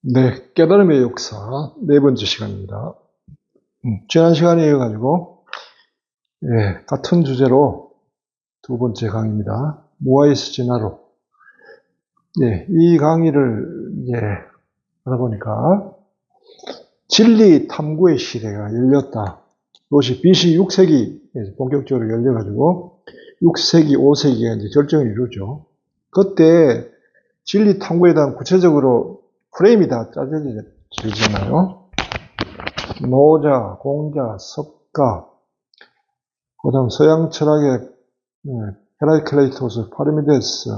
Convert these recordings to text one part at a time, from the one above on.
네, 깨달음의 역사 네 번째 시간입니다. 지난 시간에 이어가지고 같은 주제로 두 번째 강의입니다. 무아에서 진화로. 이 강의를 하다 보니까 진리 탐구의 시대가 열렸다. 이것이 BC 6세기 본격적으로 열려가지고 6세기, 5세기가 이제 결정을 이루죠. 그때 진리 탐구에 대한 구체적으로 프레임이 다 짜져지잖아요. 노자, 공자, 석가, 그 다음 서양 철학의 헤라클레이토스, 파르미데스,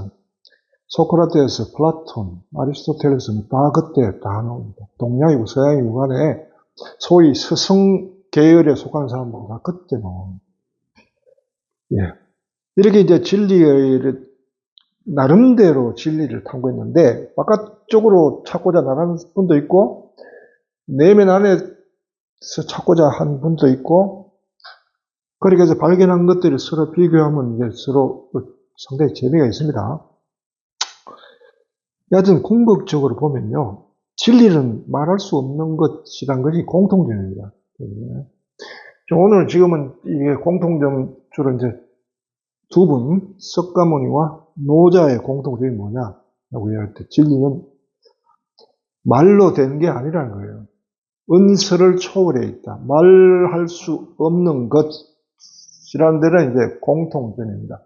소크라테스, 플라톤, 아리스토텔레스 다 그때 다 나옵니다. 동양이고 서양이고 간에 소위 스승 계열에 속한 사람들 다 그때 나옵니다. 이렇게 이제 진리의 나름대로 진리를 탐구했는데 바깥쪽으로 찾고자 나가는 분도 있고 내면 안에서 찾고자 한 분도 있고 그렇게 해서 발견한 것들을 서로 비교하면 이제 서로 상당히 재미가 있습니다. 여하튼 궁극적으로 보면요. 진리는 말할 수 없는 것이란 것이 공통점입니다. 오늘 지금은 이게 공통점 주로 이제 두 분, 석가모니와 노자의 공통점이 뭐냐라고 이야기할 때 진리는 말로 된 게 아니라는 거예요. 은설을 초월해 있다. 말할 수 없는 것이라는 데는 이제 공통점입니다.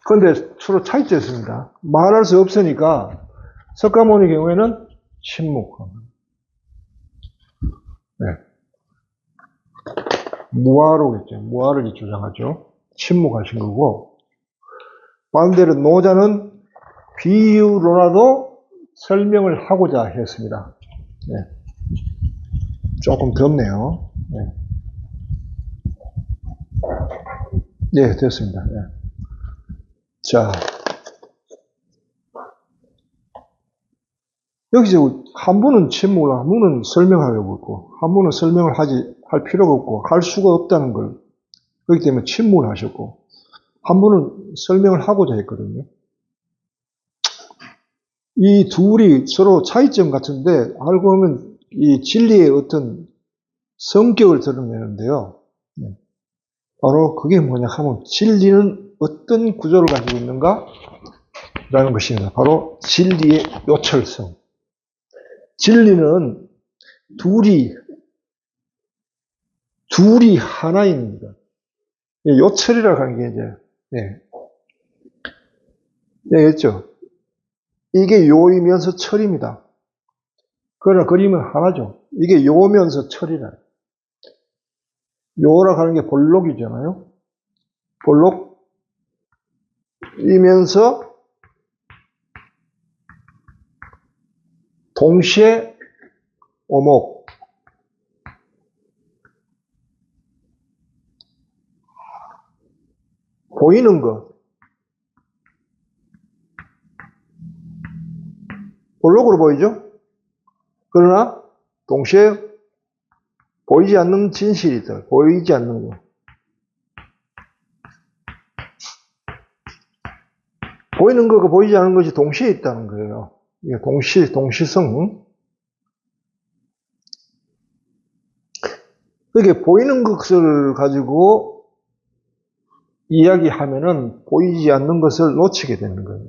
그런데 서로 차이점이 있습니다. 말할 수 없으니까 석가모니 경우에는 침묵합니다. 무아로겠죠. 무아를 주장하죠. 침묵하신 거고 반대로 노자는 비유로라도 설명을 하고자 했습니다. 조금 덥네요. 됐습니다. 자, 여기서 한 분은 침묵을 하고, 한 분은 설명하려고 했고, 한 분은 설명을 할 필요가 없고, 할 수가 없다는 걸, 그렇기 때문에 침묵을 하셨고, 한 분은 설명을 하고자 했거든요. 이 둘이 서로 차이점 같은데, 알고 보면 이 진리의 어떤 성격을 드러내는데요. 바로 그게 뭐냐 하면, 진리는 어떤 구조를 가지고 있는가? 라는 것입니다. 바로 진리의 요철성. 진리는 둘이 하나입니다. 요철이라고 하는 게 이제, 얘기했죠. 이게 요이면서 철입니다. 그러나 그림은 하나죠. 이게 요면서 철이라. 요라고 하는 게 볼록이잖아요. 볼록이면서 동시에 오목. 보이는 것. 볼록으로 보이죠? 그러나 동시에 보이지 않는 진실이 있다. 보이지 않는 것. 보이는 것과 보이지 않는 것이 동시에 있다는 거예요. 이게 동시성. 이렇게 보이는 것을 가지고 이야기하면은 보이지 않는 것을 놓치게 되는 거예요.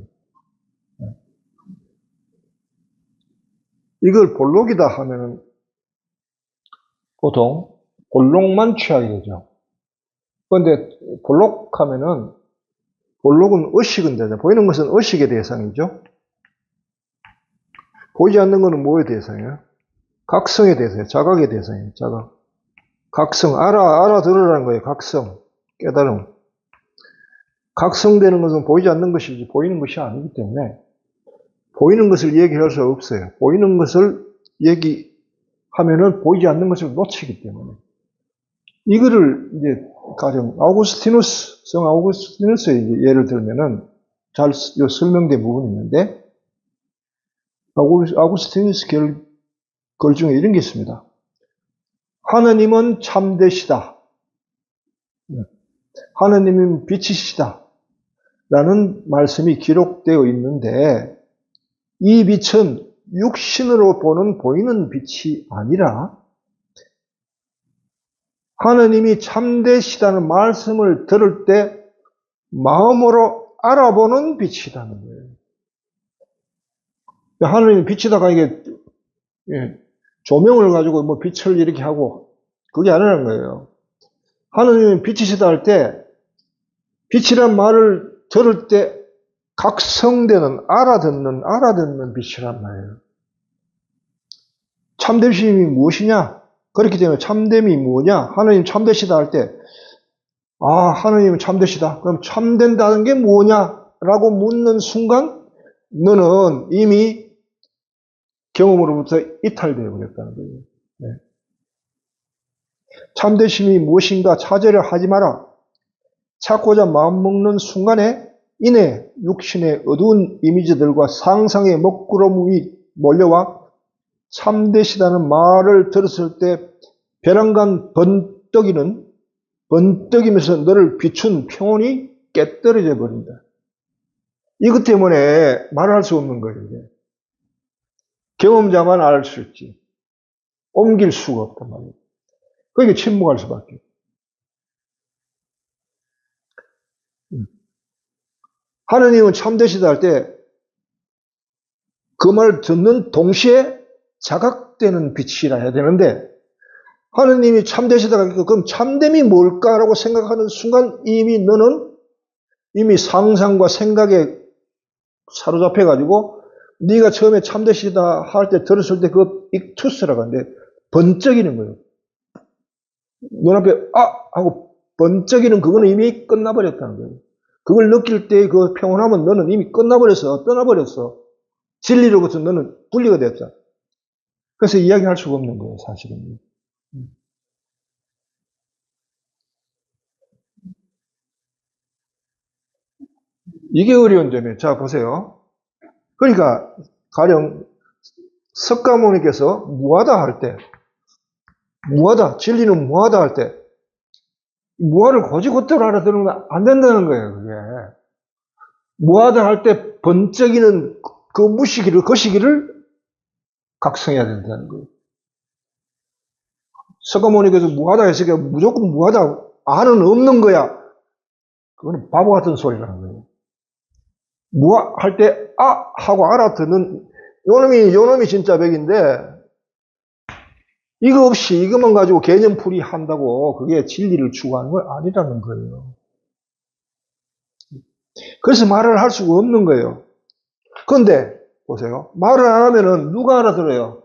이걸 볼록이다 하면은 보통 볼록만 취하게 되죠. 그런데 볼록하면은 볼록은 의식은 되죠. 보이는 것은 의식의 대상이죠. 보이지 않는 것은 뭐의 대상이에요? 각성의 대상이에요. 자각의 대상이에요. 자각. 각성, 알아들으라는 거예요. 각성, 깨달음. 각성되는 것은 보이지 않는 것이지 보이는 것이 아니기 때문에 보이는 것을 얘기할 수 없어요. 보이는 것을 얘기하면은 보이지 않는 것을 놓치기 때문에. 이거를 이제 가령 성 아우구스티누스의 예를 들면은 잘 설명된 부분이 있는데 아우구스티누스 글 중에 이런 게 있습니다. 하느님은 참되시다. 하느님은 빛이시다. 라는 말씀이 기록되어 있는데, 이 빛은 육신으로 보이는 빛이 아니라 하느님이 참되시다는 말씀을 들을 때 마음으로 알아보는 빛이라는 거예요. 하느님 빛이다가 이게 조명을 가지고 뭐 빛을 이렇게 하고 그게 아니라는 거예요. 하느님이 빛이시다 할 때 빛이란 말을 들을 때 각성되는 알아듣는 빛이란 말이에요. 참되심이 무엇이냐? 그렇기 때문에 참됨이 뭐냐? 하느님 참되시다 할 때, 하느님은 참되시다. 그럼 참된다는 게 뭐냐? 라고 묻는 순간, 너는 이미 경험으로부터 이탈되어 버렸다는 거예요. 네. 참되심이 무엇인가 찾으려 하지 마라. 찾고자 마음먹는 순간에 이내 육신의 어두운 이미지들과 상상의 먹구름이 몰려와 참되시다는 말을 들었을 때 벼랑간 번뜩이면서 너를 비춘 평온이 깨떨어져 버린다. 이것 때문에 말할 수 없는 거예요. 이게. 경험자만 알 수 있지. 옮길 수가 없단 말이에요. 그러니까 침묵할 수밖에. 하느님은 참되시다 할 때 그 말을 듣는 동시에 자각되는 빛이라 해야 되는데, 하느님이 참되시다 하니까 그럼 참됨이 뭘까라고 생각하는 순간 이미 상상과 생각에 사로잡혀가지고 네가 처음에 참되시다 할 때 들었을 때 그 익투스라고 하는데 번쩍이는 거예요. 눈앞에 하고 번쩍이는 그거는 이미 끝나버렸다는 거예요. 그걸 느낄 때 그 평온함은 너는 이미 떠나버렸어. 진리로부터 너는 분리가 됐다. 그래서 이야기할 수가 없는 거예요, 사실은. 이게 어려운 점이에요. 자, 보세요. 그러니까 가령 석가모니께서 무하다 할 때, 진리는 무하다 할 때, 무하를 고지고대로 알아들으면 안 된다는 거예요, 그게. 무하다 할 때 번쩍이는 그 시기를 각성해야 된다는 거예요. 석가모니께서 무하다 했으니까 무조건 무하다, 안은 없는 거야. 그거는 바보 같은 소리라는 거예요. 무할 때, 하고 알아듣는, 요놈이 진짜 백인데, 이거 없이 이것만 가지고 개념풀이 한다고 그게 진리를 추구하는 건 아니라는 거예요. 그래서 말을 할 수가 없는 거예요. 그런데 보세요. 말을 안 하면은 누가 알아들어요?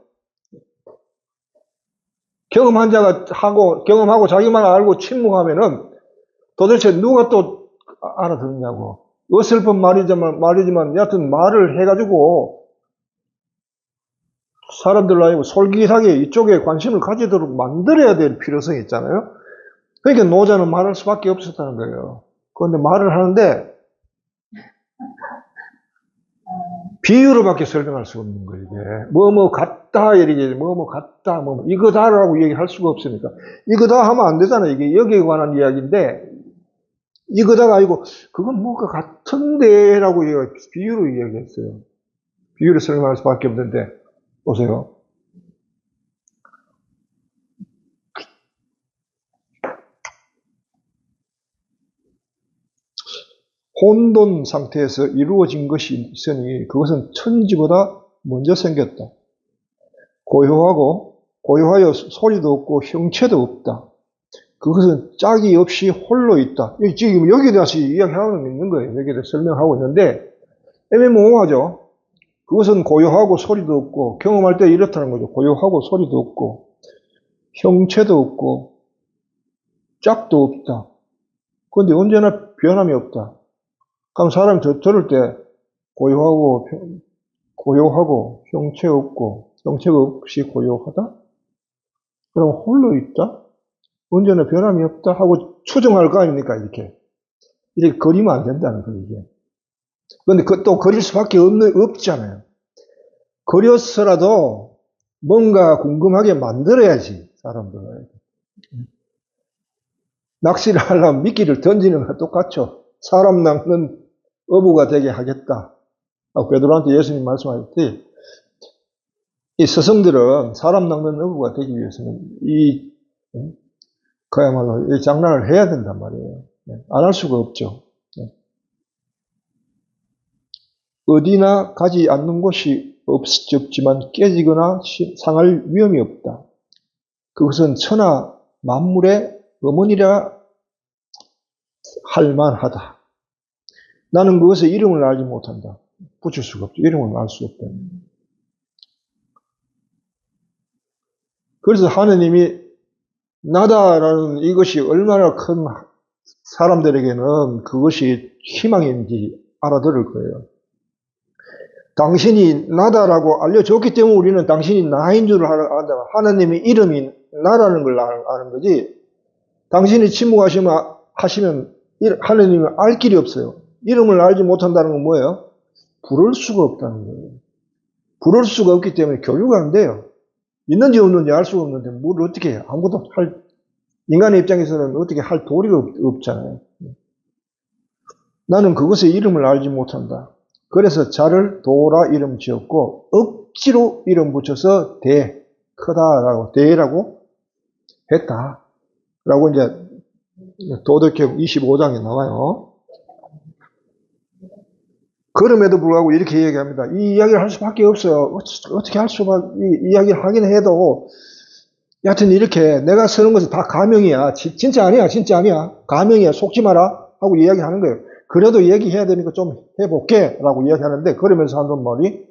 경험한 자가 경험하고 자기만 알고 침묵하면은 도대체 누가 또 알아듣느냐고. 어설픈 말이지만 여하튼 말을 해가지고 사람들로 하여금 솔깃하게 이쪽에 관심을 가지도록 만들어야 될 필요성이 있잖아요. 그러니까 노자는 말할 수밖에 없었다는 거예요. 그런데 말을 하는데 비유로밖에 설명할 수가 없는 거예요. 이게 뭐뭐 같다 이렇게 뭐뭐 같다 뭐 이거다라고 얘기할 수가 없으니까 이거다 하면 안 되잖아요. 이게 여기에 관한 이야기인데 이거다가 아니고 그건 뭐가 같은데라고 비유로 이야기했어요. 비유로 설명할 수밖에 없는데 보세요. 혼돈 상태에서 이루어진 것이 있으니 그것은 천지보다 먼저 생겼다. 고요하여 소리도 없고 형체도 없다. 그것은 짝이 없이 홀로 있다. 지금 여기에 대해서 이야기하고 있는 거예요. 여기에 대해서 설명하고 있는데 애매모호하죠. 그것은 고요하고 소리도 없고 경험할 때 이렇다는 거죠. 고요하고 소리도 없고 형체도 없고 짝도 없다. 그런데 언제나 변함이 없다. 그럼 사람이 들을 때 고요하고 형체 없고 형체가 없이 고요하다? 그럼 홀로 있다? 언제나 변함이 없다? 하고 추정할 거 아닙니까? 이렇게 그리면 안 된다는 거예요. 이게. 그런데 또 그릴 수밖에 없잖아요. 그렸어라도 뭔가 궁금하게 만들어야지 사람들은. 낚시를 하려면 미끼를 던지는 거 똑같죠. 사람 낚는 어부가 되게 하겠다. 베드로한테 예수님 말씀하셨듯이 이 스승들은 사람 낚는 어부가 되기 위해서는 그야말로 이 장난을 해야 된단 말이에요. 안 할 수가 없죠. 어디나 가지 않는 곳이 없지만 깨지거나 상할 위험이 없다. 그것은 천하 만물의 어머니라 할 만하다. 나는 그것의 이름을 알지 못한다. 붙일 수가 없죠. 이름을 알 수 없다. 그래서 하느님이 나다라는 이것이 얼마나 큰 사람들에게는 그것이 희망인지 알아들을 거예요. 당신이 나다라고 알려줬기 때문에 우리는 당신이 나인 줄 안다. 하나님의 이름이 나라는 걸 아는 거지. 당신이 침묵하시면 하나님을 알 길이 없어요. 이름을 알지 못한다는 건 뭐예요? 부를 수가 없다는 거예요. 부를 수가 없기 때문에 교류가 안 돼요. 있는지 없는지 알 수가 없는데 뭘 어떻게 해요? 아무것도 인간의 입장에서는 어떻게 할 도리가 없잖아요. 나는 그것의 이름을 알지 못한다. 그래서 자를 도라 이름 지었고 억지로 이름 붙여서 크다라고 대라고 했다. 라고 이제 도덕경 25장에 나와요. 그럼에도 불구하고 이렇게 얘기합니다. 이 이야기를 할 수밖에 없어요. 어떻게 할 수밖에, 이 이야기를 하긴 해도, 여하튼 이렇게 내가 쓰는 것은 다 가명이야. 진짜 아니야. 진짜 아니야. 가명이야. 속지 마라. 하고 이야기하는 거예요. 그래도 얘기해야 되니까 좀 해볼게. 라고 이야기하는데, 그러면서 하는 말이,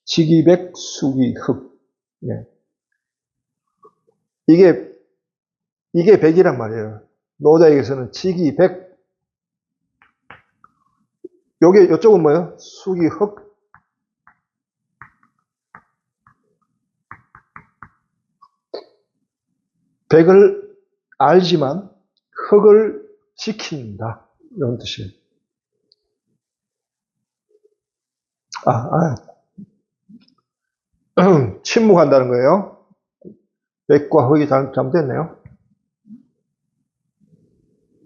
지기백, 수기흑. 예. 이게 백이란 말이에요. 노자에게서는 지기백. 요쪽은 뭐예요? 수기흑. 백을 알지만 흑을 지킨다. 이런 뜻이에요. 침묵한다는 거예요. 백과 흑이 잘못됐네요.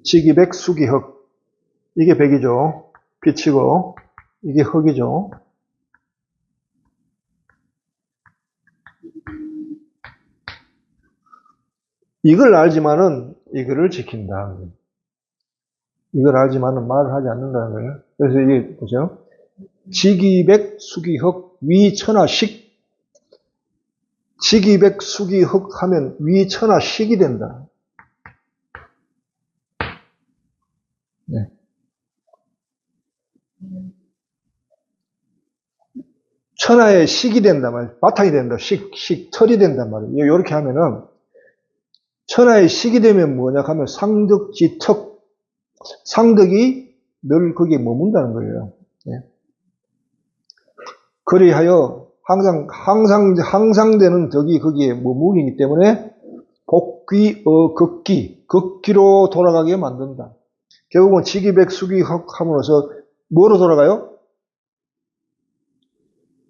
지기백, 수기흑. 이게 백이죠. 빛이고, 이게 흑이죠. 이걸 알지만은 이거를 지킨다. 이걸 알지만은 말을 하지 않는다는 거예요. 그래서 이게 보세요. 지기백, 수기흑, 위천하식. 지기백, 수기흑 하면 위천하식이 된다. 네. 천하의 식이 된단 말이에요. 바탕이 된다. 털이 된단 말이에요. 이렇게 하면은 천하의 식이 되면 뭐냐 하면 상덕지턱. 상덕이 늘 거기에 머문다는 거예요. 네. 그리하여 항상 되는 덕이 거기에 머무르기 때문에 극기로 돌아가게 만든다. 결국은 지기백 수기흑 함으로써 뭐로 돌아가요?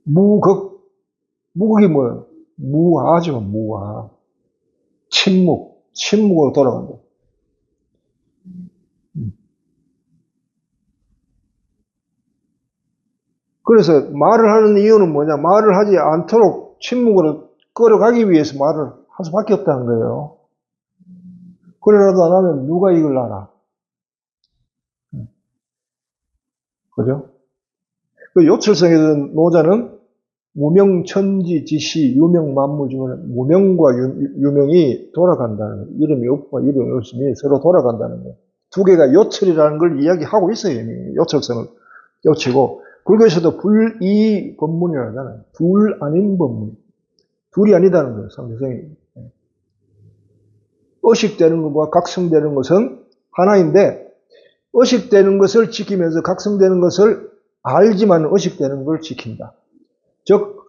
무극이 뭐예요? 무화죠, 무화. 침묵으로 돌아간다. 그래서 말을 하는 이유는 뭐냐? 말을 하지 않도록 침묵으로 끌어가기 위해서 말을 할 수밖에 없다는 거예요. 그래라도 안 하면 누가 이걸 알아? 그죠? 그 요철성에서는 노자는 무명천지지시 유명만무 중에 무명과 유명이 돌아간다는 거예요. 이름이 없고 이름이 없음이 서로 돌아간다는 거예요. 두 개가 요철이라는 걸 이야기하고 있어요. 이미 요철성을 요치고 불교에서도 불이 법문이라고 하잖아요. 둘 아닌 법문. 둘이 아니다는 거예요. 상대성이. 의식되는 것과 각성되는 것은 하나인데 의식되는 것을 지키면서 각성되는 것을 알지만 의식되는 걸 지킨다. 즉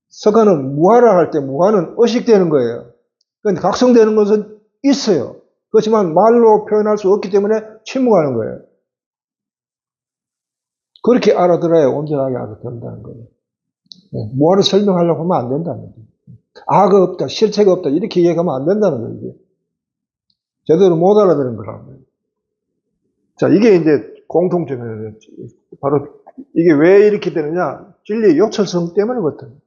석가는 무하라 할 때 무하는 의식되는 거예요. 그런데 각성되는 것은 있어요. 그렇지만 말로 표현할 수 없기 때문에 침묵하는 거예요. 그렇게 알아들어야 온전하게 알아듣는다는 거예요. 무하를 설명하려고 하면 안 된다는 거예요. 아가 없다, 실체가 없다 이렇게 얘기하면 안 된다는 거예요. 이게. 제대로 못 알아듣는 거라는 거예요. 자, 이게 이제 공통점이에요. 바로 이게 왜 이렇게 되느냐? 진리의 요철성 때문이거든.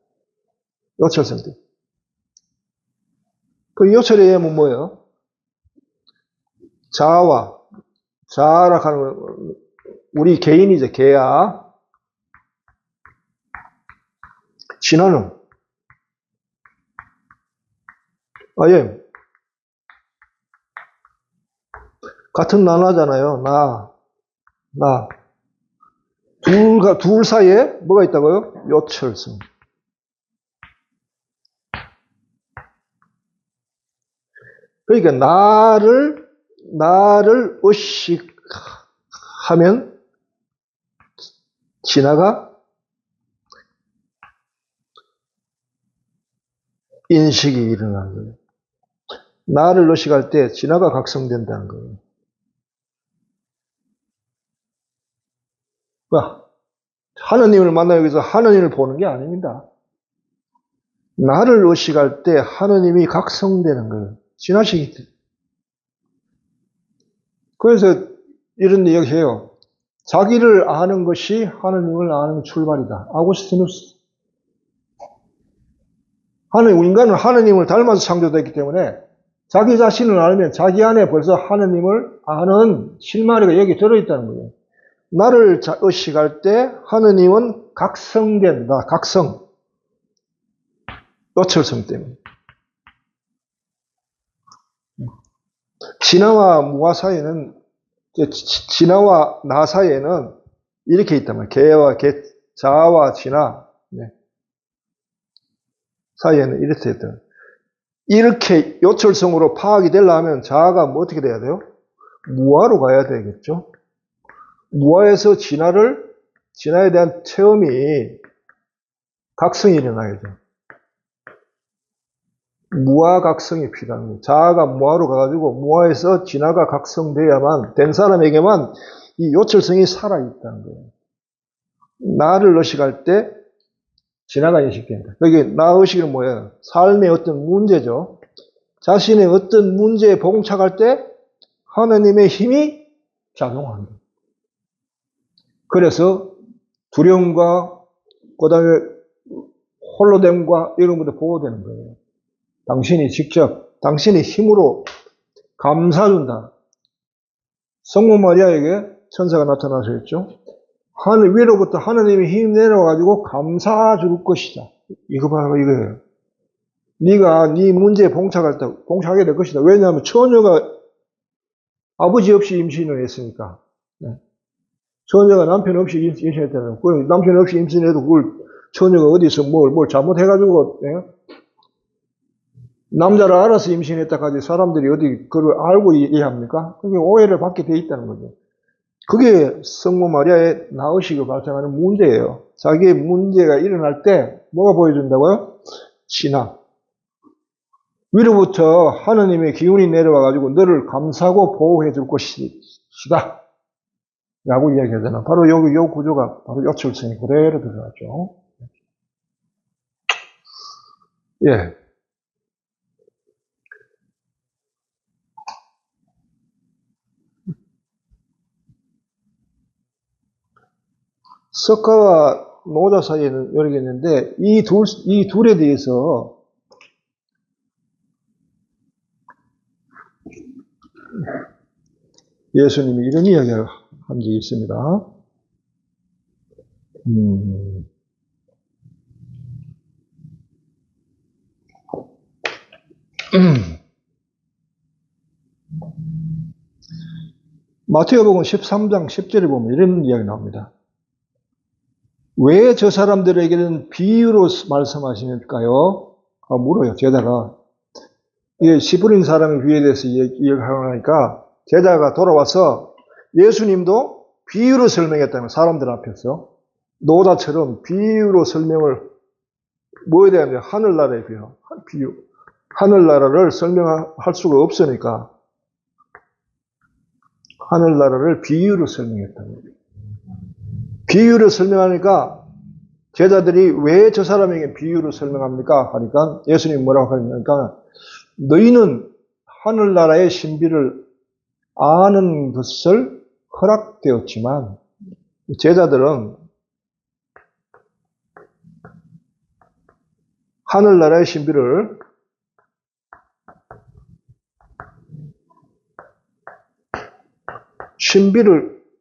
요철성 때문에. 그 요철에 의하면 뭐예요? 자아라 하는 건 우리 개인이죠. 개야. 진화는 예. 같은 나나잖아요. 나. 둘 사이에 뭐가 있다고요? 요철성. 그러니까 나를 의식하면 진화가 인식이 일어나는 거예요. 나를 의식할 때 진화가 각성된다는 거예요. 하느님을 만나기 위해서 하느님을 보는 게 아닙니다. 나를 의식할 때 하느님이 각성되는 거예요. 진화식이 돼. 그래서 이런 이야기해요. 자기를 아는 것이 하느님을 아는 출발이다. 아구스티누스. 인간은 하느님을 닮아서 창조됐기 때문에 자기 자신을 알면 자기 안에 벌써 하느님을 아는 실마리가 여기 들어있다는 거예요. 나를 의식할 때 하느님은 각성된다. 각성. 요철성 때문에. 진화와 무아 사이에는, 진화와 나 사이에는 이렇게 있단 말이에요. 자아와 진화 사이에는 이렇게 있다. 이렇게 요철성으로 파악이 되려면 자아가 뭐 어떻게 돼야 돼요? 무아로 가야 되겠죠. 무아에서 진화에 대한 체험이 각성이 일어나야죠. 무아 각성이 필요한 거예요. 자아가 무아로 가가지고 무아에서 진화가 각성돼야만 된 사람에게만 이 요철성이 살아있다는 거예요. 나를 의식할 때 진화가 인식된다. 여기 나 의식은 뭐예요? 삶의 어떤 문제죠. 자신의 어떤 문제에 봉착할 때 하나님의 힘이 작용한다. 그래서 두려움과 그 다음에 홀로됨과 이런 것도 보호되는 거예요. 당신이 직접 당신의 힘으로 감싸준다. 성모 마리아에게 천사가 나타나서 했죠. 하늘 위로부터 하느님의 힘이 내려가지고 감싸줄 것이다. 이거 바로 이거예요. 네가 네 문제에 봉착하게 될 것이다. 왜냐하면 처녀가 아버지 없이 임신을 했으니까. 처녀가 남편 없이 임신했잖아요. 남편 없이 임신해도 그걸 처녀가 어디서 뭘 잘못해가지고 남자를 알아서 임신했다까지 사람들이 어디 그걸 알고 이해합니까? 그게 오해를 받게 돼 있다는 거죠. 그게 성모 마리아의 나의식을 발생하는 문제예요. 자기의 문제가 일어날 때 뭐가 보여준다고요? 진화. 위로부터 하느님의 기운이 내려와가지고 너를 감싸고 보호해 줄 것이다. 라고 이야기하잖아. 바로 여기 요 구조가 바로 요철성이 그대로 들어가죠. 예. 석가와 노자 사이에는 여러 개 있는데, 이 둘에 대해서 예수님이 이런 이야기를 한 적이 있습니다. 마태복음 13장 10절에 보면 이런 이야기 나옵니다. 왜 저 사람들에게는 비유로 말씀하시니까요? 물어요, 제자가. 이게 시부린 사람의 비유에 대해서 이야기하니까 제자가 돌아와서 예수님도 비유로 설명했다는 사람들 앞에서 노자처럼 비유로 설명을 뭐에 대한 하늘나라의 비유. 하늘나라를 설명할 수가 없으니까 하늘나라를 비유로 설명했다는 거예요. 비유로 설명하니까 제자들이 왜 저 사람에게 비유로 설명합니까? 하니까 예수님이 뭐라고 하니까 너희는 하늘나라의 신비를 아는 것을 허락되었지만 제자들은 하늘나라의 신비를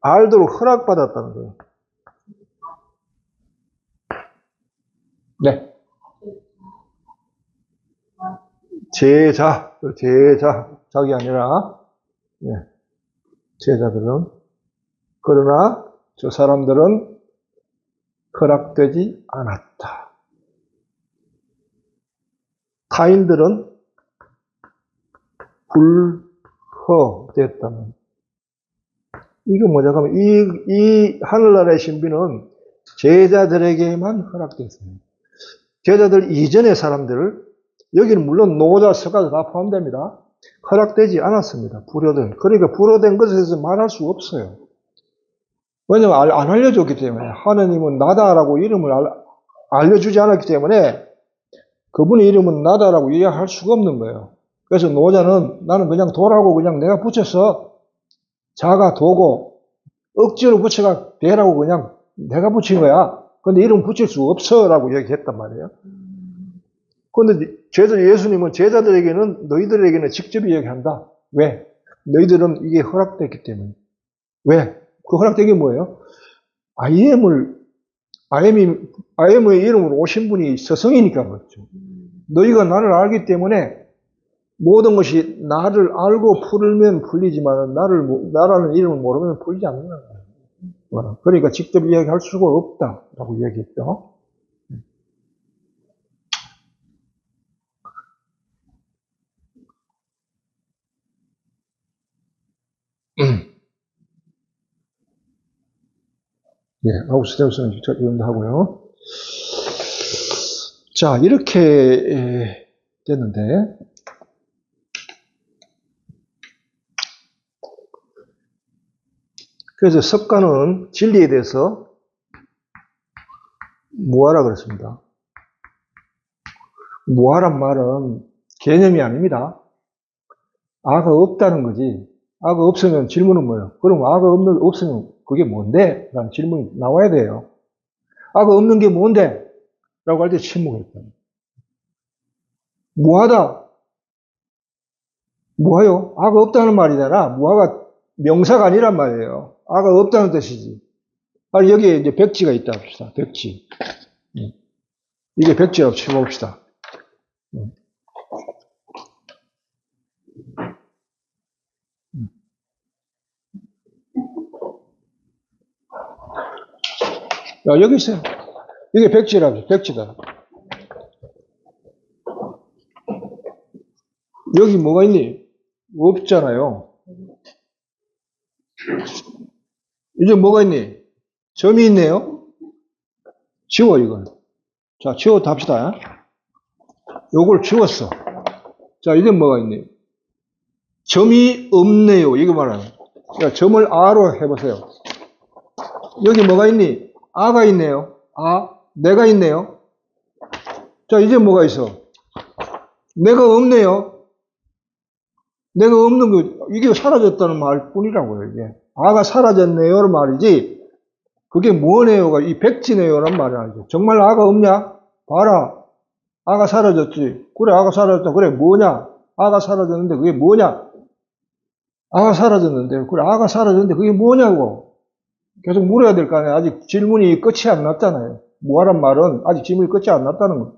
알도록 허락받았다는 거예요. 네. 제자가 아니라, 네. 제자들은, 그러나 저 사람들은 허락되지 않았다. 타인들은 불허됐다는. 이게 뭐냐 하면 이 하늘나라의 신비는 제자들에게만 허락됐어요. 제자들 이전의 사람들, 여기는 물론 노자, 서가도 다 포함됩니다. 허락되지 않았습니다. 불효된. 그러니까 불효된 것에 대해서 말할 수 없어요. 왜냐면 안 알려줬기 때문에. 하느님은 나다라고 이름을 알려주지 않았기 때문에 그분의 이름은 나다라고 이야기할 수가 없는 거예요. 그래서 노자는 나는 그냥 도라고 그냥 내가 붙여서 자가 도고 억지로 붙여가 대라고 그냥 내가 붙인 거야. 근데 이름 붙일 수 없어 라고 얘기했단 말이에요. 근데 예수님은 제자들에게는 너희들에게는 직접 이야기한다. 왜? 너희들은 이게 허락됐기 때문에. 왜? 그 허락된 게 뭐예요? 아이엠의 이름으로 오신 분이 스승이니까 그렇죠. 너희가 나를 알기 때문에 모든 것이 나를 알고 풀면 풀리지만 나라는 이름을 모르면 풀리지 않는다. 그러니까 직접 이야기할 수가 없다라고 얘기했죠. 예, 아우스테우스는 이런 하고요. 자, 이렇게 됐는데, 그래서 석가는 진리에 대해서 무아라 그랬습니다. 무아란 말은 개념이 아닙니다. 아가 없다는 거지. 아가 없으면 질문은 뭐예요? 그럼 아가 없으면 그게 뭔데? 라는 질문이 나와야 돼요. 아가 없는 게 뭔데? 라고 할 때 침묵했다. 무아다. 무아요? 아가 없다는 말이잖아. 무아가 명사가 아니란 말이에요. 아가 없다는 뜻이지. 아니, 여기에 이제 백지가 있다 합시다. 백지. 이게 백지라고 쳐봅시다. 야, 여기 있어요. 이게 백지라고, 백지다. 여기 뭐가 있니? 없잖아요. 이제 뭐가 있니? 점이 있네요. 지워, 이걸. 자, 지워 답시다. 요걸 지웠어. 자, 이제 뭐가 있니? 점이 없네요. 이거 말하는. 자, 점을 A로 해보세요. 여기 뭐가 있니? 아가 있네요. 아, 내가 있네요. 자, 이제 뭐가 있어? 내가 없네요. 내가 없는 거, 이게 사라졌다는 말 뿐이라고요, 이게. 아가 사라졌네요는 말이지, 그게 뭐네요가 이 백지네요란 말이 아니죠. 정말 아가 없냐? 봐라. 아가 사라졌지. 그래, 아가 사라졌다. 그래, 뭐냐? 아가 사라졌는데 그게 뭐냐? 아가 사라졌는데, 그래, 아가 사라졌는데 그게 뭐냐고. 계속 물어야 될 거 아니에요. 아직 질문이 끝이 안 났잖아요. 뭐하란 말은 아직 질문이 끝이 안 났다는 거.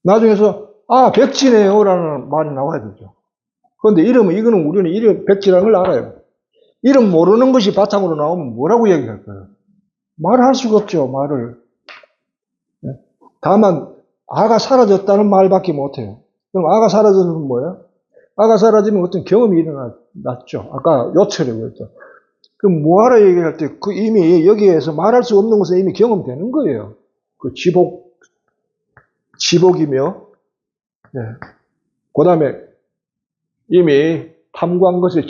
나중에서, 아, 백지네요. 라는 말이 나와야 되죠. 그런데 이거는 우리는 이름 백지라는 걸 알아요. 이름 모르는 것이 바탕으로 나오면 뭐라고 얘기할 거예요? 말할 수가 없죠, 말을. 다만, 아가 사라졌다는 말밖에 못해요. 그럼 아가 사라졌는 건 뭐예요? 아가 사라지면 어떤 경험이 일어났죠. 아까 요철이라고 했죠. 그럼 뭐하라 얘기할 때 그 이미 여기에서 말할 수 없는 것은 이미 경험되는 거예요. 그 지복이며, 네. 그 다음에 이미 탐구한 것의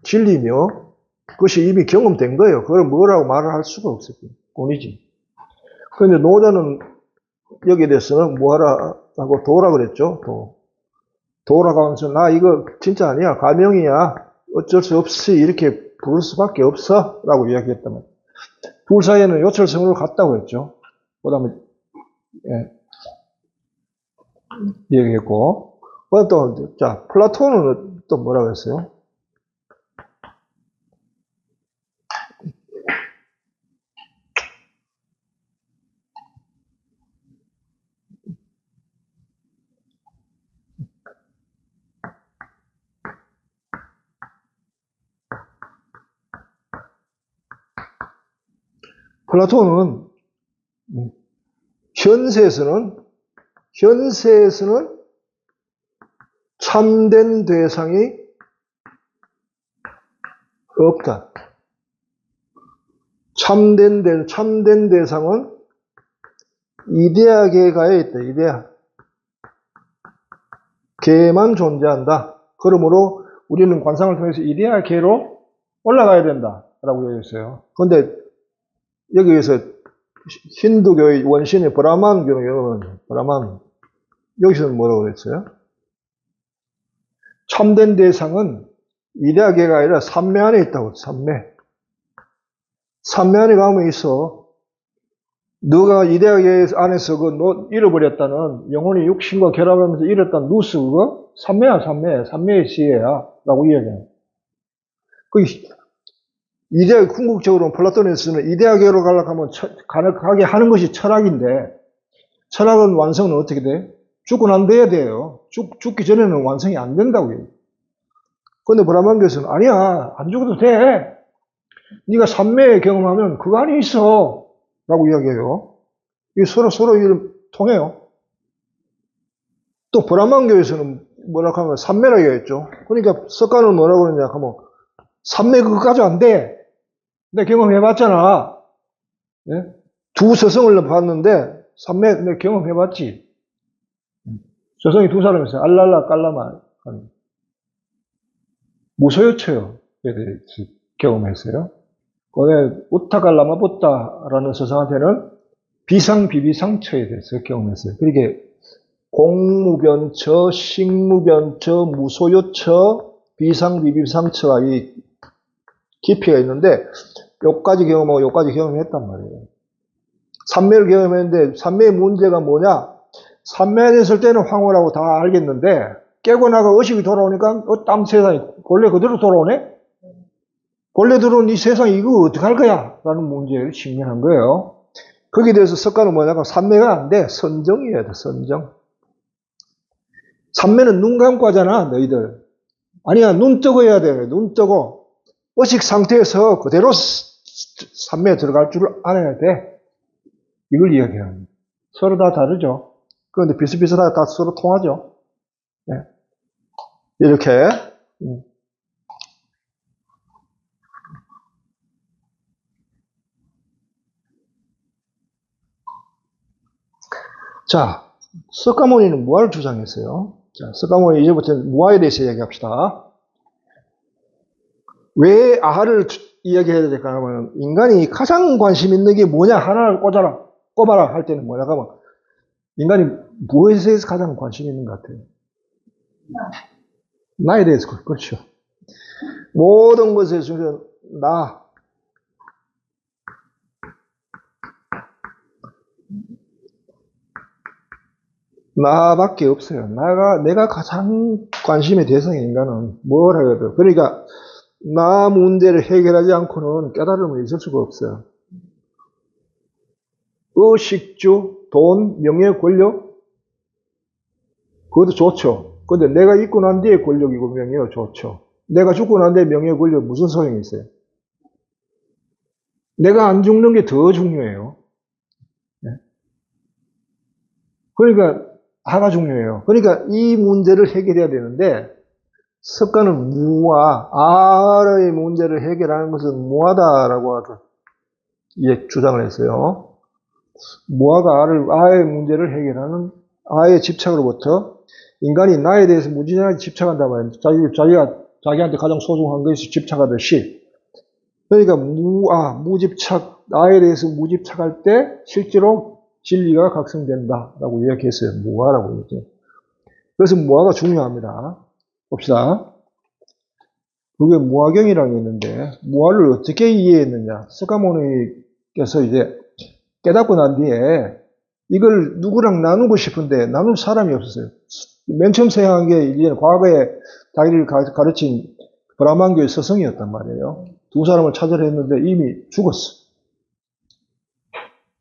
진리며, 그것이 이미 경험된 거예요. 그걸 뭐라고 말을 할 수가 없을 뿐이지. 그런데 노자는 여기에 대해서는 뭐하라고 도라 그랬죠. 도라고 하면서 나 이거 진짜 아니야. 가명이야. 어쩔 수 없이 이렇게 부를 수밖에 없어 라고 이야기했다면, 둘 사이에는 요철성으로 같다고 했죠. 그 다음에 얘기했고, 또, 자, 플라톤은 또 뭐라고 했어요? 플라톤은 현세에서는 참된 대상이 없다. 참된 대상은 이데아 계가에 있다. 이데아 계만 존재한다. 그러므로 우리는 관상을 통해서 이데아 계로 올라가야 된다. 라고 얘기했어요. 그런데 여기에서 힌두교의 원신의 브라만교는 여기서는 뭐라고 그랬어요? 참된 대상은 이데아 계가 아니라 삼매 안에 있다고. 삼매 안에 가면 있어. 너가 이데아 계 안에서 너 잃어버렸다는, 영혼이 육신과 결합하면서 잃었다는 누스, 그거 삼매야. 삼매의 지혜야 라고 이야기해요. 이데아, 궁극적으로 플라톤에서는 이데아계로 가려고 하면 가게 하는 것이 철학인데, 철학은 완성은 어떻게 돼? 죽고 난 돼야 돼요. 죽기 전에는 완성이 안 된다고요. 그런데 브라만교에서는 아니야, 안 죽어도 돼. 네가 삼매 경험하면 그거 안에 있어 라고 이야기해요. 이게 서로 통해요. 또 브라만교에서는 뭐라고 하면 삼매라고 얘기했죠. 그러니까 석가는 뭐라고 그러냐 하면, 삼매 그거까지 안 돼. 내 경험해봤잖아. 예? 두 서성을 봤는데 삼매 내 경험해봤지. 서성이 두 사람이 있어요. 알랄라 깔라마. 무소유처요. 경험했어요. 그다음에 우타갈라마 보따라는 서성한테는 비상비비상처에 대해서 경험했어요. 그러니까 공무변처, 식무변처, 무소유처, 비상비비상처가 이 깊이가 있는데, 요까지 경험하고 요까지 경험했단 말이에요. 삼매를 경험했는데, 삼매의 문제가 뭐냐? 삼매에 있을 때는 황홀하고 다 알겠는데, 깨고 나가 의식이 돌아오니까, 땀 세상이 본래 그대로 돌아오네? 본래 들어온 이 세상이 이거 어떡할 거야? 라는 문제를 직면한 거예요. 거기에 대해서 석가는 뭐냐면, 삼매가 안 돼. 선정이어야 돼, 선정. 삼매는 눈 감고 하잖아, 너희들. 아니야, 눈 뜨고 해야 돼, 눈 뜨고. 의식 상태에서 그대로 삼매에 들어갈 줄 알아야 돼. 이걸 이야기합니다. 서로 다 다르죠. 그런데 비슷비슷하게 다 서로 통하죠. 네. 이렇게. 자, 석가모니는 무아를 주장했어요. 자, 석가모니 이제부터 무아에 대해서 이야기합시다. 왜 아하를 이야기해야 될까 하면, 인간이 가장 관심 있는 게 뭐냐, 하나를 꼽아라 할 때는 뭐냐 하면, 인간이 무엇에 대해서 가장 관심 있는 것 같아요? 나에 대해서. 그렇죠. 모든 것에 중에서 나밖에 없어요. 내가 가장 관심의 대상인 인간은 뭘 하거든. 그러니까 나 문제를 해결하지 않고는 깨달음은 있을 수가 없어요. 의식주, 돈, 명예, 권력, 그것도 좋죠. 근데 내가 있고 난 뒤에 권력이고 명예가 좋죠. 내가 죽고 난 뒤에 명예, 권력 무슨 소용이 있어요? 내가 안 죽는 게 더 중요해요. 그러니까 하가 중요해요. 그러니까 이 문제를 해결해야 되는데, 석가는 무아, 아의 문제를 해결하는 것은 무아다라고 주장을 했어요. 무아가 아의 문제를 해결하는, 아의 집착으로부터 인간이 나에 대해서 무진하게 집착한단 말이에요. 자기한테 가장 소중한 것이 집착하듯이. 그러니까 무집착, 나에 대해서 무집착할 때 실제로 진리가 각성된다라고 이야기했어요. 무아라고 이렇게. 그래서 무아가 중요합니다. 봅시다. 그게 무화경이라는 게 있는데, 무화를 어떻게 이해했느냐. 석가모니께서 이제 깨닫고 난 뒤에 이걸 누구랑 나누고 싶은데 나눌 사람이 없었어요. 맨 처음 생각한 게 이제 과거에 자기를 가르친 브라만교의 스승이었단 말이에요. 두 사람을 찾으려 했는데 이미 죽었어.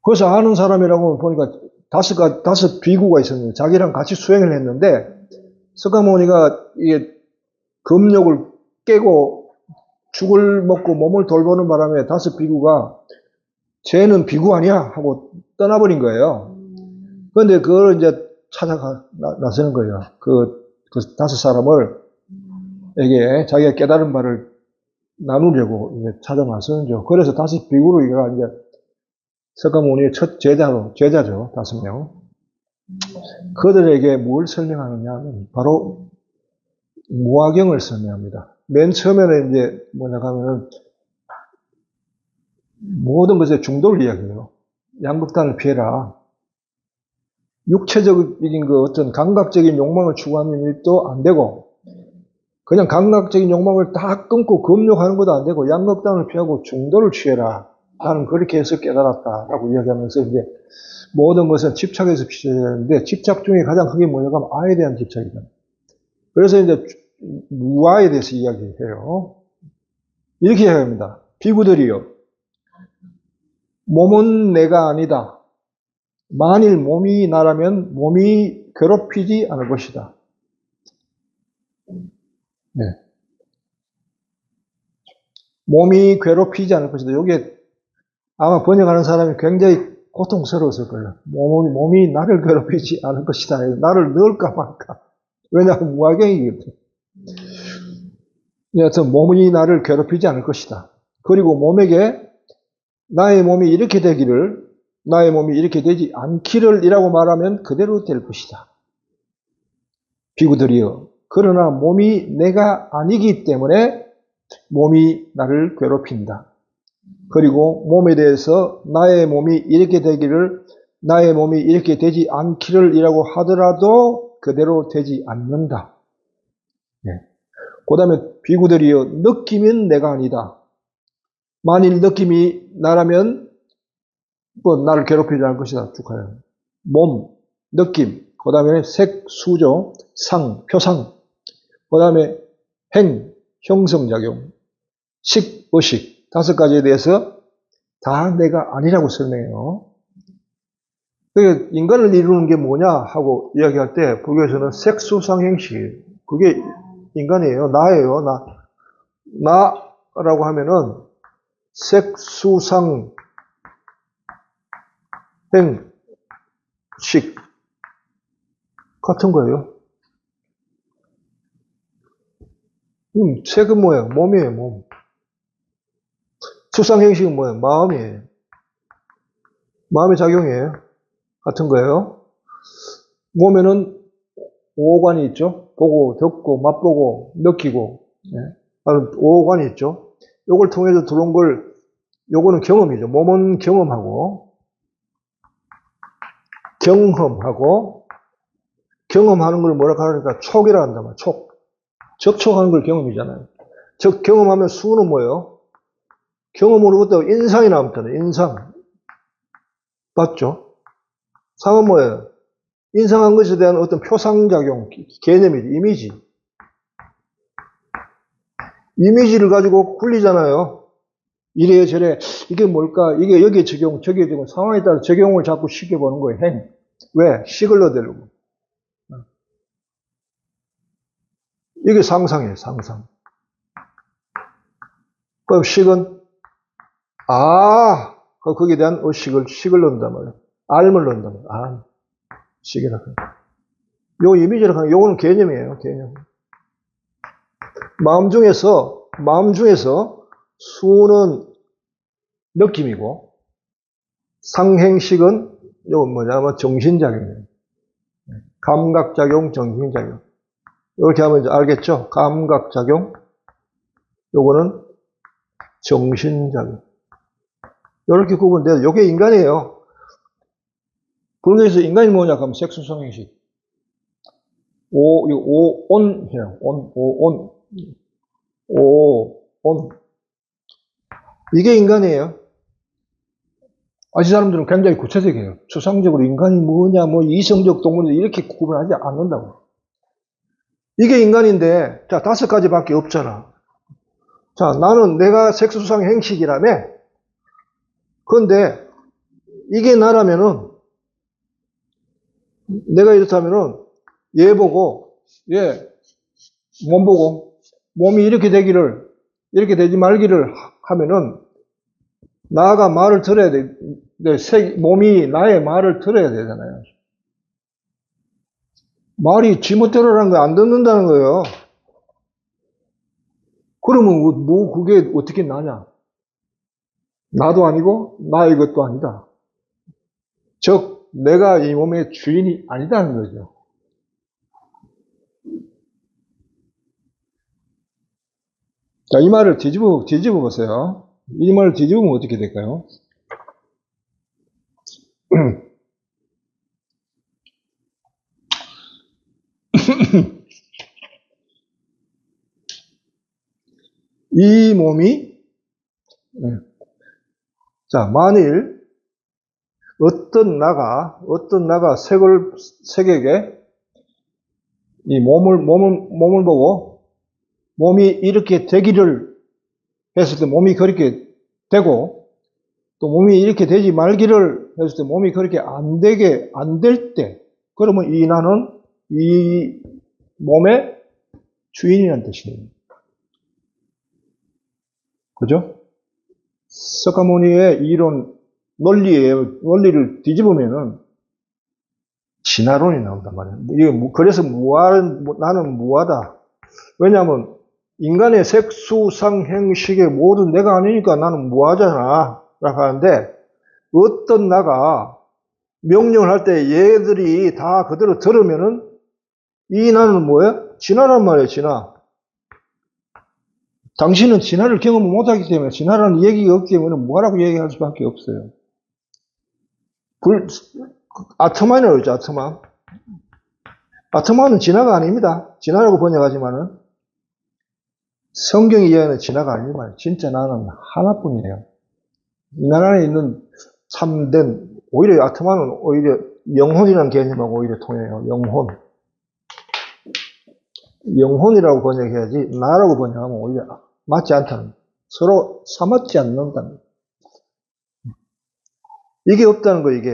그래서 아는 사람이라고 보니까 다섯 비구가 있었는데 자기랑 같이 수행을 했는데 석가모니가 이게 금욕을 깨고 죽을 먹고 몸을 돌보는 바람에 다섯 비구가 쟤는 비구 아니야 하고 떠나버린 거예요. 그런데 그걸 이제 나서는 거예요. 그 다섯 사람을 에게 자기가 깨달은 바를 나누려고 이제 찾아 나서는죠. 그래서 다섯 비구로가 이제 석가모니의 첫 제자죠. 5명. 그들에게 뭘 설명하느냐 하면 바로 무화경을 설명합니다. 맨 처음에는 이제 뭐냐고 하면은 모든 것에 중도를 이야기해요. 양극단을 피해라. 육체적인 그 어떤 감각적인 욕망을 추구하는 일도 안 되고 그냥 감각적인 욕망을 다 끊고 금욕하는 것도 안 되고 양극단을 피하고 중도를 취해라. 나는 그렇게 해서 깨달았다라고 이야기하면서 이제 모든 것은 집착에서 비롯되는데 집착 중에 가장 크게 뭐냐고 하면 아에 대한 집착이다. 그래서 이제 무아에 대해서 이야기해요. 이렇게 이야기합니다. 비구들이요. 몸은 내가 아니다. 만일 몸이 나라면 몸이 괴롭히지 않을 것이다. 네. 몸이 괴롭히지 않을 것이다. 이게 아마 번역하는 사람이 굉장히 고통스러웠을 거예요. 몸이 나를 괴롭히지 않을 것이다. 나를 넣을까 말까. 왜냐하면 무화경이거든. 여하튼 몸이 나를 괴롭히지 않을 것이다. 그리고 몸에게 나의 몸이 이렇게 되기를, 나의 몸이 이렇게 되지 않기를 이라고 말하면 그대로 될 것이다. 비구들이여. 그러나 몸이 내가 아니기 때문에 몸이 나를 괴롭힌다. 그리고 몸에 대해서 나의 몸이 이렇게 되기를, 나의 몸이 이렇게 되지 않기를 이라고 하더라도 그대로 되지 않는다. 네. 그 다음에 비구들이여 느낌은 내가 아니다. 만일 느낌이 나라면 뭐 나를 괴롭히지 않을 것이다. 쭉 가요. 몸, 느낌, 그 다음에 색, 수조, 상, 표상, 그 다음에 행, 형성작용, 식, 의식 5가지에 대해서 다 내가 아니라고 설명해요. 인간을 이루는 게 뭐냐 하고 이야기할 때 불교에서는 색수상행식이에요. 그게 인간이에요. 나예요. 나라고 하면은 색수상 행식 같은 거예요. 색은 뭐예요? 몸이에요. 몸. 수상행식은 뭐예요? 마음이에요. 마음의 작용이에요. 같은 거예요. 몸에는 오관이 있죠. 보고, 듣고, 맛보고, 느끼고, 오관이 있죠. 요걸 통해서 들어온 걸, 요거는 경험이죠. 몸은 경험하고, 경험하는 걸 뭐라고 하니까 촉이라 한단 말이에요. 촉. 접촉하는 걸 경험이잖아요. 즉, 경험하면 수는 뭐예요? 경험으로부터 인상이 나옵니다. 인상. 맞죠? 상은 뭐예요? 인상한 것에 대한 어떤 표상작용, 개념이죠. 이미지. 이미지를 가지고 굴리잖아요. 이래 저래 이게 뭘까? 이게 여기에 적용, 저기에 적용, 상황에 따라 적용을 자꾸 시켜보는 거예요. 행. 왜? 식을 얻으려고. 이게 상상이에요. 상상. 그럼 식은 거기에 대한 식을 넣는단 말이에요. 알을 넣는단 말이에요. 식이라. 요 이미지를 하는 요거는 개념이에요. 개념. 마음 중에서 수는 느낌이고 상행식은 요건 뭐냐면 정신작용이에요. 감각작용, 정신작용. 이렇게 하면 이제 알겠죠? 감각작용, 요거는 정신작용. 이렇게 구분돼요. 요게 인간이에요. 불교에서 인간이 뭐냐 하면 색수성행식. 온이에요. 온. 오, 온. 이게 인간이에요. 이 사람들은 굉장히 구체적이에요. 추상적으로 인간이 뭐냐, 뭐 이성적 동물이 이렇게 구분하지 않는다고. 이게 인간인데, 자, 5가지밖에 없잖아. 자, 나는 내가 색수상 행식이라며. 그런데 이게 나라면은, 내가 이렇다면은, 얘 보고, 얘 몸 보고, 몸이 이렇게 되기를, 이렇게 되지 말기를 하면은, 나가 말을 들어야 돼. 몸이 나의 말을 들어야 되잖아요. 말이 지멋대로라는 거 안 듣는다는 거예요. 그러면 뭐 그게 어떻게 나냐? 나도 아니고 나의 것도 아니다. 즉 내가 이 몸의 주인이 아니다는 거죠. 자, 이 말을 뒤집어 보세요. 이 말을 뒤집으면 어떻게 될까요? 이 몸이 자, 만일 어떤 나가 색에게 이 몸을 보고 몸이 이렇게 되기를 했을 때 몸이 그렇게 되고 또 몸이 이렇게 되지 말기를 했을 때 몸이 그렇게 안 될 때 그러면 이 나는 이 몸의 주인이라는 뜻이에요. 그죠? 석가모니의 이론 논리를 뒤집으면은 진화론이 나온단 말이에요. 이게 그래서 나는 무하다. 왜냐하면 인간의 색수상행식의 모든 내가 아니니까 나는 무하잖아 라고 하는데 어떤 나가 명령을 할 때 얘들이 다 그대로 들으면은 이 나는 뭐예요? 진화란 말이에요. 진화. 당신은 진화를 경험을 못하기 때문에 진화라는 얘기가 없기 때문에 무하라고 얘기할 수밖에 없어요. 아트만이라고 그러죠. 아트만. 아트만은 진화가 아닙니다. 진화라고 번역하지만은 성경이 이야기하는 진화가 아닙니다. 진짜 나는 하나뿐이에요. 인간 안에 있는 참된 오히려 아트만은 오히려 영혼이라는 개념하고 오히려 통해요. 영혼이라고 번역해야지 나라고 번역하면 오히려 맞지 않다는 서로 사맞지 않는다는 이게 없다는 거 이게.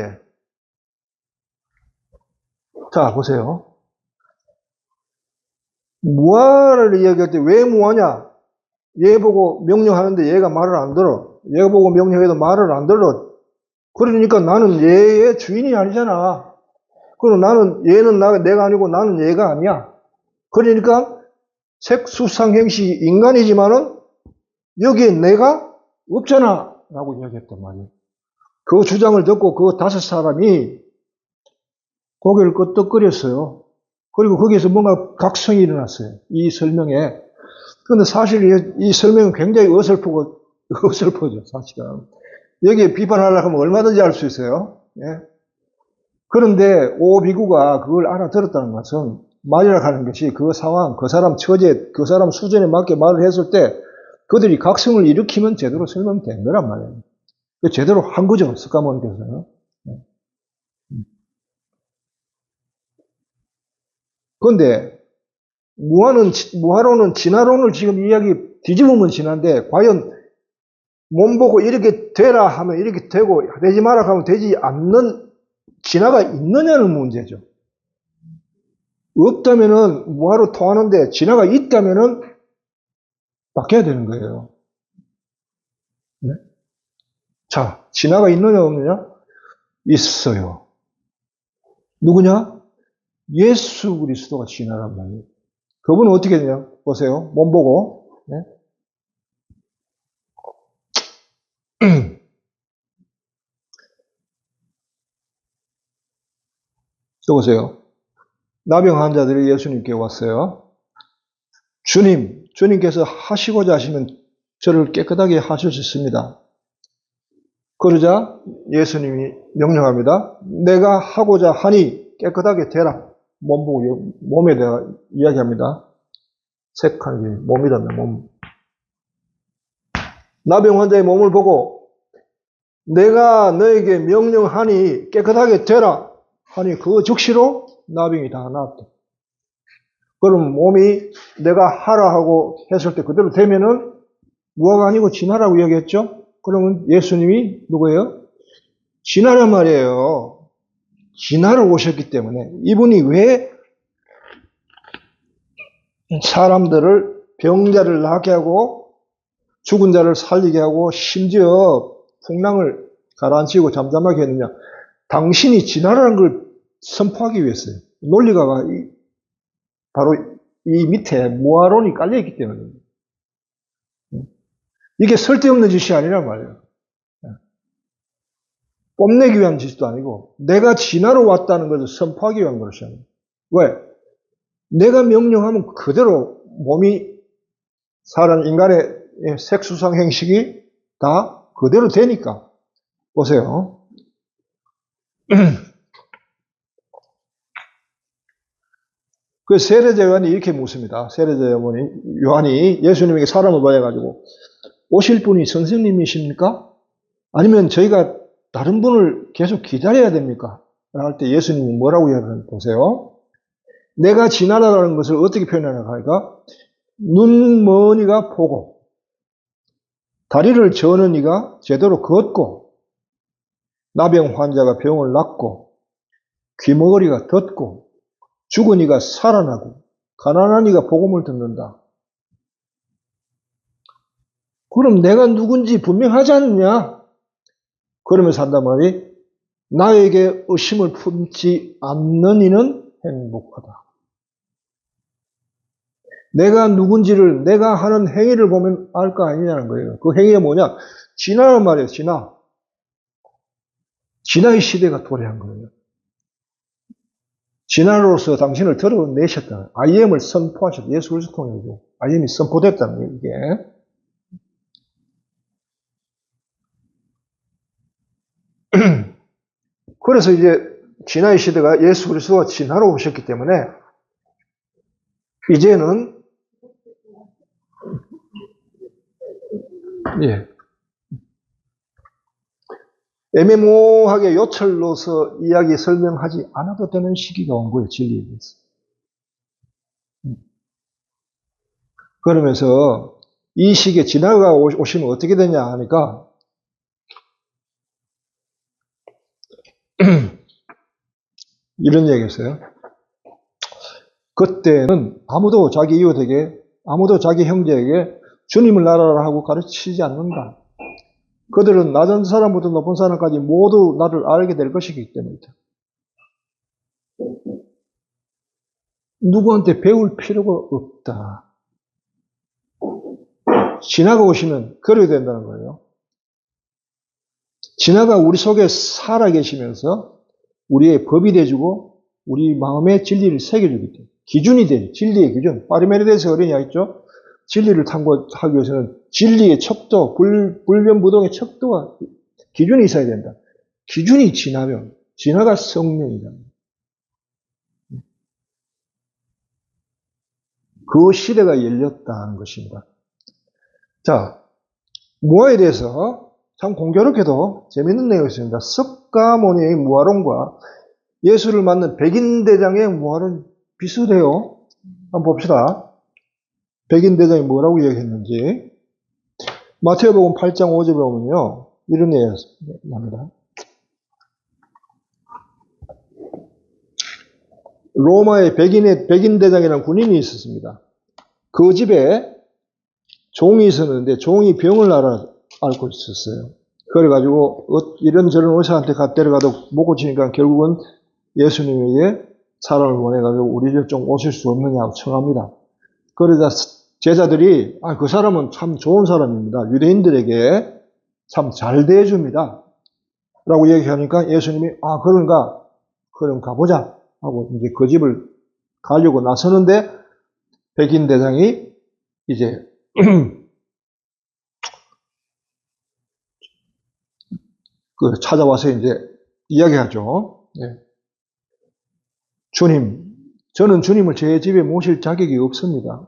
자 보세요. 무아를 이야기할 때 왜 무아냐? 얘 보고 명령하는데 얘가 말을 안 들어. 얘 보고 명령해도 말을 안 들어. 그러니까 나는 얘의 주인이 아니잖아. 그럼 얘는 내가 아니고 나는 얘가 아니야. 그러니까 색수상행시 인간이지만은 여기에 내가 없잖아 라고 이야기했단 말이에요. 그 주장을 듣고 그 5사람이 고개를 끄덕거렸어요. 그리고 거기에서 뭔가 각성이 일어났어요. 이 설명에. 그런데 사실 이 설명은 굉장히 어설프죠, 사실은. 여기에 비판하려고 하면 얼마든지 할 수 있어요. 예. 그런데 오비구가 그걸 알아들었다는 것은 말이라 하는 것이 그 상황, 그 사람 처제, 그 사람 수준에 맞게 말을 했을 때 그들이 각성을 일으키면 제대로 설명된 거란 말이에요. 제대로 한 거죠, 석가모니께서는. 그런데 무하로는 진화론을 지금 이야기 뒤집으면 진한데 과연 몸 보고 이렇게 되라 하면 이렇게 되고 되지 마라 하면 되지 않는 진화가 있느냐는 문제죠. 없다면은 무하로 통하는데 진화가 있다면은 바뀌어야 되는 거예요. 네? 자, 진화가 있느냐 없느냐? 있어요. 누구냐? 예수 그리스도가 진화란 말이에요. 그분은 어떻게 되냐? 보세요. 몸 보고. 네? 써보세요. 나병 환자들이 예수님께 왔어요. 주님께서 하시고자 하시면 저를 깨끗하게 하실 수 있습니다. 그러자 예수님이 명령합니다. 내가 하고자 하니 깨끗하게 되라. 몸에 대해 이야기합니다. 색하는 게 몸이라면 몸. 나병 환자의 몸을 보고 내가 너에게 명령하니 깨끗하게 되라 하니 그 즉시로 나병이 다 나았다. 그럼 몸이 내가 하라 하고 했을 때 그대로 되면은 무화가 아니고 진화라고 얘기했죠? 그러면 예수님이 누구예요? 진화란 말이에요. 진화로 오셨기 때문에 이분이 왜 사람들을 병자를 낫게 하고 죽은 자를 살리게 하고 심지어 풍랑을 가라앉히고 잠잠하게 했느냐? 당신이 진화라는 걸 선포하기 위해서요. 논리가 바로 이 밑에 무아론이 깔려있기 때문입니다. 이게 쓸데없는 짓이 아니란 말이에요. 뽐내기 위한 짓도 아니고 내가 진화로 왔다는 것을 선포하기 위한 것이잖아요. 왜? 내가 명령하면 그대로 몸이 사람 인간의 색수상 행식이 다 그대로 되니까. 보세요. 그 세례자 요한이 이렇게 묻습니다. 세례자 요한이 예수님에게 사람을 보여가지고 오실 분이 선생님이십니까? 아니면 저희가 다른 분을 계속 기다려야 됩니까? 할 때 예수님이 뭐라고 이야기하는지 보세요. 내가 진화라는 것을 어떻게 표현하는가 하니까 눈먼 이가 보고 다리를 저는 이가 제대로 걷고 나병 환자가 병을 낫고 귀머거리가 듣고 죽은 이가 살아나고 가난한 이가 복음을 듣는다. 그럼 내가 누군지 분명하지 않느냐? 그러면서 한단 말이 나에게 의심을 품지 않는 이는 행복하다. 내가 누군지를 내가 하는 행위를 보면 알 거 아니냐는 거예요. 그 행위가 뭐냐? 진화란 말이에요. 진화. 진화의 시대가 도래한 거예요. 진화로서 당신을 드러내셨다. IM을 선포하셨다. 예수 그리스도 통해서 IM이 선포됐다는 거예요. 이게. 그래서 이제 진화의 시대가 예수 그리스도가 진화로 오셨기 때문에 이제는 애매모호하게 요철로서 이야기 설명하지 않아도 되는 시기가 온 거예요. 진리에 대해서. 그러면서 이 시기에 진화가 오시면 어떻게 되냐 하니까 이런 얘기했어요. 그때는 아무도 자기 이웃에게 아무도 자기 형제에게 주님을 나라라 하고 가르치지 않는다. 그들은 낮은 사람부터 높은 사람까지 모두 나를 알게 될 것이기 때문이다. 누구한테 배울 필요가 없다. 진화가 오시면 그러게 된다는 거예요. 진화가 우리 속에 살아계시면서 우리의 법이 돼주고 우리 마음의 진리를 새겨주기 때문에 기준이 되죠. 진리의 기준. 파리메리데스 어른이 있죠. 진리를 탐구하기 위해서는 진리의 척도, 불변부동의 척도가 기준이 있어야 된다. 기준이 진화면 진화가 성령이다. 그 시대가 열렸다는 것입니다. 자, 무아에 대해서 참 공교롭게도 재밌는 내용이 있습니다. 석가모니의 무아론과 예수를 만난 백인대장의 무아론 비슷해요. 한번 봅시다. 백인대장이 뭐라고 얘기했는지. 마태복음 8장 5절에 보면요. 이런 얘기가 납니다. 로마에 백인대장이라는 군인이 있었습니다. 그 집에 종이 있었는데 종이 병을 앓고 있었어요. 그래가지고 이런저런 의사한테 데려가도 못 고치니까 결국은 예수님에게 사람을 보내가지고 우리 집 좀 오실 수 없느냐고 청합니다. 그러자 제자들이 그 사람은 참 좋은 사람입니다. 유대인들에게 참 잘 대해줍니다. 라고 얘기하니까 예수님이 그런가? 그럼 가보자 하고 이제 그 집을 가려고 나서는데 백인 대장이 이제 찾아와서 이제 이야기하죠. 주님, 저는 주님을 제 집에 모실 자격이 없습니다.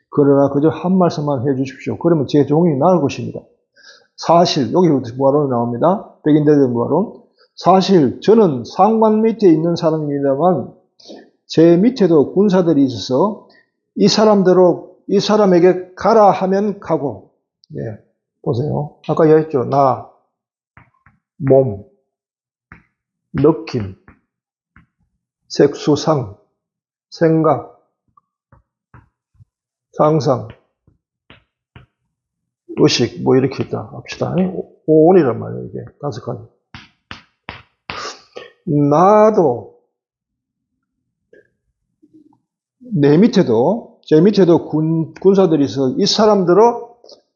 그러나 그저 한 말씀만 해 주십시오. 그러면 제 종이 나을 것입니다. 사실, 여기 무화론이 나옵니다. 백인대대 무화론. 사실 저는 상관 밑에 있는 사람입니다만 제 밑에도 군사들이 있어서 이 사람에게 가라 하면 가고. 예, 보세요. 아까 얘기했죠. 나, 몸, 느낌, 색수상, 생각, 상상, 의식, 뭐 이렇게 있다 합시다. 오온이란 말이에요, 이게. 5가지. 나도, 제 밑에도 군사들이 있어 이 사람들을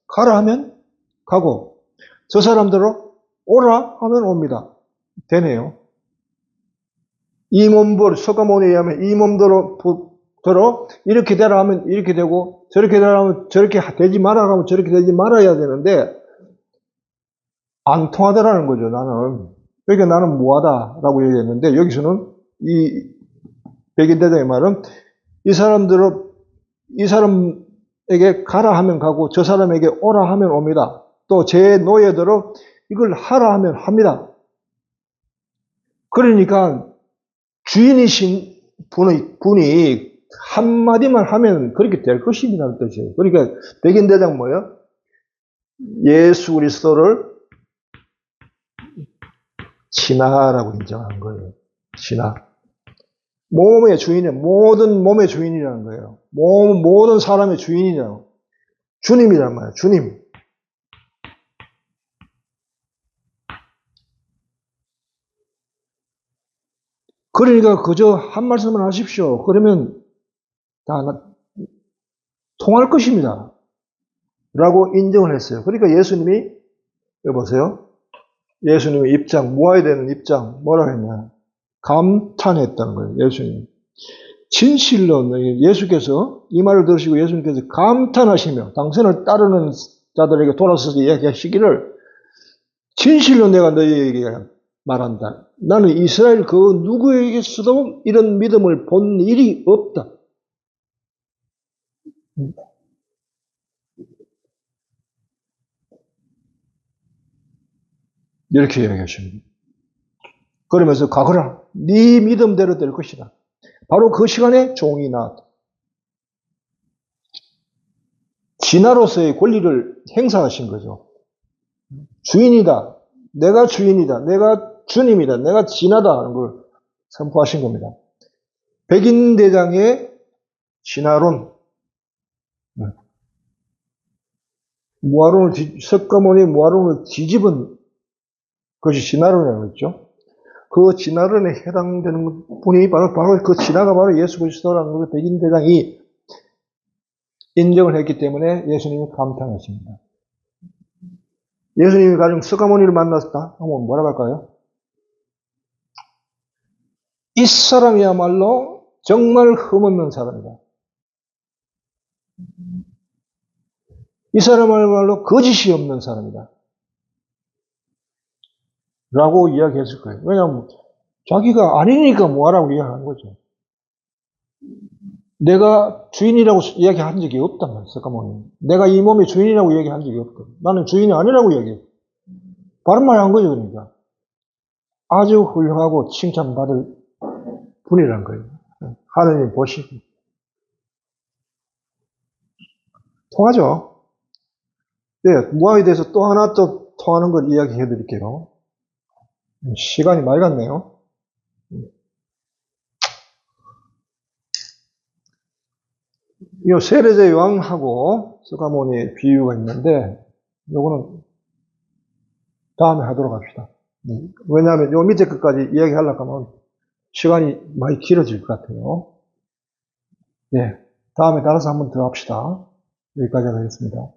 가라 하면 가고, 저 사람들을 오라 하면 옵니다. 되네요. 이 몸들, 서가모니에 의하면 이 몸들로 이렇게 되라 하면 이렇게 되고, 저렇게 되라 하면 저렇게 되지 마라 하면 저렇게 되지 말아야 되는데, 안 통하더라는 거죠, 나는. 그러니까 나는 무하다라고 얘기했는데, 여기서는 이 백인대장의 말은 이 사람에게 가라 하면 가고, 저 사람에게 오라 하면 옵니다. 또 제 노예들은 이걸 하라 하면 합니다. 그러니까 주인이신 분이 한마디만 하면 그렇게 될 것입니다는 뜻이에요. 그러니까 백인대장 뭐예요? 예수 그리스도를 신하라고 인정하는 거예요. 신하. 몸의 주인은 모든 몸의 주인이라는 거예요. 모든 사람의 주인이라고. 주님이란 말이에요. 주님. 그러니까 그저 한 말씀만 하십시오. 그러면 다 통할 것입니다. 라고 인정을 했어요. 그러니까 예수님이, 여보세요? 예수님의 입장, 모아야 되는 입장, 뭐라고 했냐. 감탄했다는 거예요, 예수님. 진실로 예수께서, 이 말을 들으시고 예수님께서 감탄하시며 당신을 따르는 자들에게 돌아서서 이야기하시기를, 진실로 내가 너희에게 말한다. 나는 이스라엘 그 누구에게서도 이런 믿음을 본 일이 없다. 이렇게 이야기하십니다. 그러면서 가거라. 네 믿음대로 될 것이다. 바로 그 시간에 종이 나왔다. 진화로서의 권리를 행사하신 거죠. 주인이다. 내가 주인이다. 내가 주님이다. 내가 진화다 하는 걸 선포하신 겁니다. 백인대장의 진화론, 석가모니 무화론을 뒤집은 것이 진화론이라고 했죠. 그 진화론에 해당되는 분이 바로 그 진화가 바로 예수 그리스도라는 것을 백인대장이 인정을 했기 때문에 예수님이 감탄하십니다. 예수님이 가령 석가모니를 만났다 하면 뭐라고 할까요? 이 사람이야말로 정말 흠없는 사람이다. 이 사람이야말로 거짓이 없는 사람이다. 라고 이야기했을 거예요. 왜냐하면 자기가 아니니까 뭐하라고 이야기하는 거죠. 내가 주인이라고 이야기한 적이 없단 말이에요. 석가모니. 내가 이 몸의 주인이라고 이야기한 적이 없거든. 나는 주인이 아니라고 이야기해요. 바른 말 한 거죠. 그러니까 아주 훌륭하고 칭찬받을 분이란 거예요. 하느님 보시고 통하죠. 네, 무아에 대해서 또 하나 또 통하는 걸 이야기해 드릴게요. 시간이 많이 갔네요. 이 세례제 왕하고 석가모니 비유가 있는데 요거는 다음에 하도록 합시다. 왜냐하면 요 밑에 끝까지 이야기하려고 하면 시간이 많이 길어질 것 같아요. 예, 다음에 따라서 한번 더 합시다. 여기까지 하겠습니다.